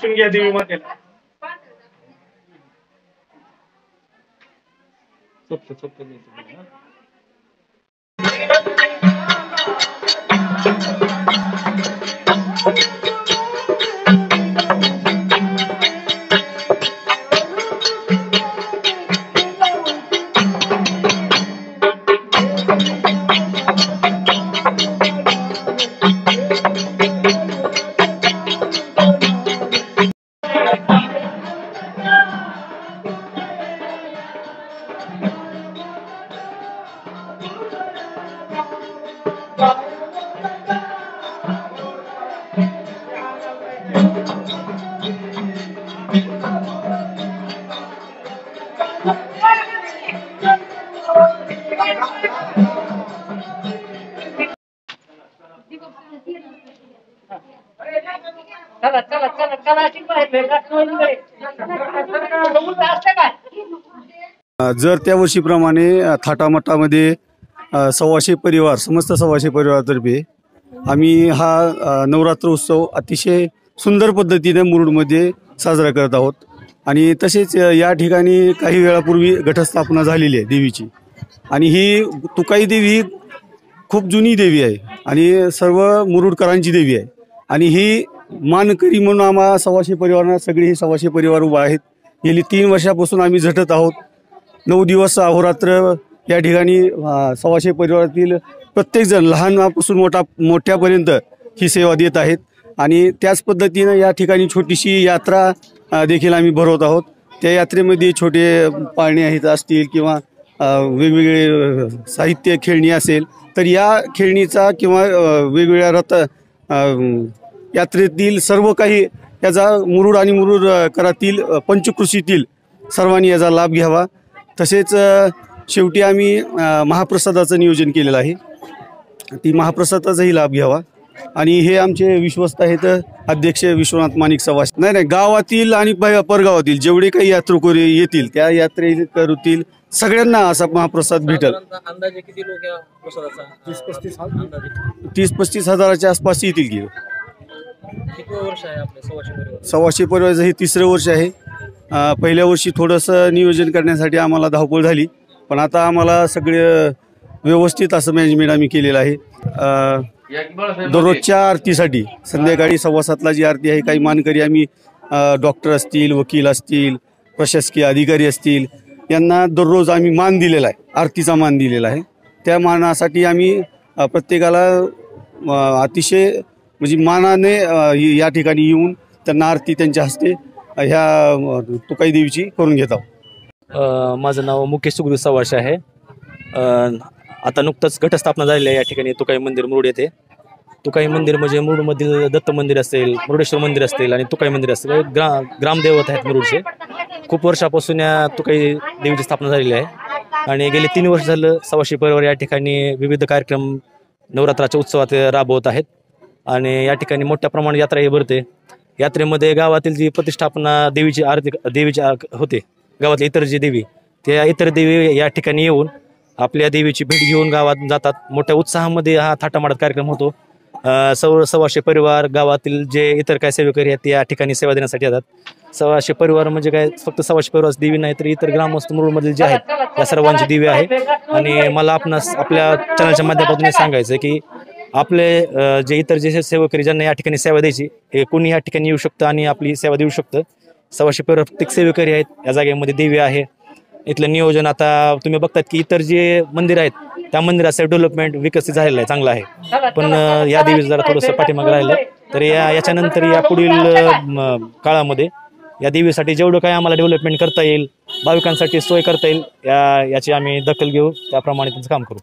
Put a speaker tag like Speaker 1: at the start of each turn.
Speaker 1: घ्या देवी मातेला
Speaker 2: जर त्या वर्षीप्रमाणे थाटामाटामध्ये सव्वाशे परिवार समस्त सव्वाशे परिवारातर्फे आम्ही हा नवरात्र उत्सव अतिशय सुंदर पद्धतीने मुरुडमध्ये साजरा करत आहोत। आणि तसेच या ठिकाणी काही वेळापूर्वी घटस्थापना झालेली आहे देवीची। आणि ही तुकाई देवी खूप जुनी देवी आहे आणि सर्व मुरुडकरांची देवी आहे। आणि ही मानकरी म्हणून आम्हा सव्वाशे परिवारांना सगळे ही सव्वाशे परिवार उभा आहेत। गेली 3 वर्षापासून आम्ही झटत आहोत। 9 दिवस अहोरात्र या ठिकाणी सव्वाशे परिवारातील प्रत्येकजण लहानापासून मोठ्यापर्यंत ही सेवा देत आहेत। आणि त्याच पद्धतीने या ठिकाणी छोटीशी यात्रा देखील आम्ही भरवत आहोत। त्या यात्रेमध्ये छोटे पाळणे आहेत असतील किंवा वेगवेगळे साहित्य खेळणी असेल तर या खेळणीचा किंवा वेगवेगळ्या रथ यात्रेतील सर्व काही याचा मुरुड आणि मुरुडकरातील पंचकृषीतील सर्वांनी याचा लाभ घ्यावा। तसेच शेवटी आम्ही महाप्रसादाचं नियोजन केलेलं आहे, ती महाप्रसादाचाही लाभ घ्यावा। आणि हे आमचे विश्वस्त आहेत अध्यक्ष विश्वनाथ माणिक सवाश। नाही गावातील आणि परगावातील जेवढे काही यात्रेकरू येतील त्या यात्रेकरूतील सगळ्यांना असा महाप्रसाद भेटेल।
Speaker 3: अंदाजे किती लोक या प्रसादाचा
Speaker 2: 30-35 हजाराच्या आसपास येतील की।
Speaker 3: किती वर्ष आहे आपले
Speaker 2: सव्वाशे परिवाराचं हे 3रं वर्ष आहे। पहिल्या वर्षी थोडंसं नियोजन करण्यासाठी आम्हाला धावपळ झाली, पण आता आम्हाला सगळे व्यवस्थित असं मॅनेजमेंट आम्ही केलेलं आहे। दररोजच्या आरतीसाठी संध्याकाळी 7:15ला जी आरती आहे, काही मानकरी आम्ही डॉक्टर असतील, वकील असतील, प्रशासकीय अधिकारी असतील यांना दररोज आम्ही मान दिलेला आहे, आरतीचा मान दिलेला आहे। त्या मानासाठी आम्ही प्रत्येकाला अतिशय म्हणजे मानाने या ठिकाणी येऊन त्यांना आरती त्यांच्या हस्ते ह्या तुकाई देवीची करून घेत आहोत।
Speaker 3: माझं नाव मुकेश सुगरू सवाश आहे। आता नुकतंच घटस्थापना झालेली आहे या ठिकाणी तुकाई मंदिर मुरुड येथे। तुकाई मंदिर म्हणजे मुरुडमधील दत्त मंदिर असेल, मुरुडेश्वर मंदिर असेल आणि तुकाई मंदिर असेल ग्रामदेवत आहेत मुरुडचे। खूप वर्षापासून या तुकाई देवीची स्थापना झालेली आहे आणि गेले 3 वर्ष झालं सव्वाशे परिवार या ठिकाणी विविध कार्यक्रम नवरात्राच्या उत्सवात राबवत आहेत। आणि या ठिकाणी मोठ्या प्रमाणात यात्राही भरते। यात्रेमध्ये गावातील जी प्रतिष्ठापना देवीची होते, गावातल्या इतर जी देवी त्या इतर देवी या ठिकाणी येऊन आपल्या देवीची भेट घेऊन गावात जातात। मोठ्या उत्साहामध्ये हा थाटामाटात कार्यक्रम होतो। सव्वाशे परिवार गावातील जे इतर काय सेवेकरी आहेत या ठिकाणी सेवा देण्यासाठी येतात। सव्वाशे परिवार म्हणजे काय फक्त सव्वाशे परिवार देवी नाही तर इतर ग्रामस्थ मुरुडमधील जे आहेत या सर्वांची देवी आहे। आणि मला आपल्या चॅनलच्या माध्यमातून सांगायचं की आपले जे इतर जे सेवकरी ज्यांना या ठिकाणी सेवा द्यायची हे कोणी या ठिकाणी येऊ शकतं आणि आपली सेवा देऊ शकतं. सव्वाशे प्रत्येक सेवेकरी आहेत या जागेमध्ये, देवी आहे. इथलं नियोजन आता तुम्ही बघतात की इतर जे मंदिर आहेत त्या मंदिराचं डेव्हलपमेंट विकसित झालेलं आहे, चांगलं आहे. पण या देवीचं जरा थोडंसं पाठीमागे राहिलं. तर याच्यानंतर या पुढील काळामध्ये या देवीसाठी जेवढं काही आम्हाला डेव्हलपमेंट करता येईल, भाविकांसाठी सोय करता येईल, याची आम्ही दखल घेऊ, त्याप्रमाणे त्यांचं काम करू.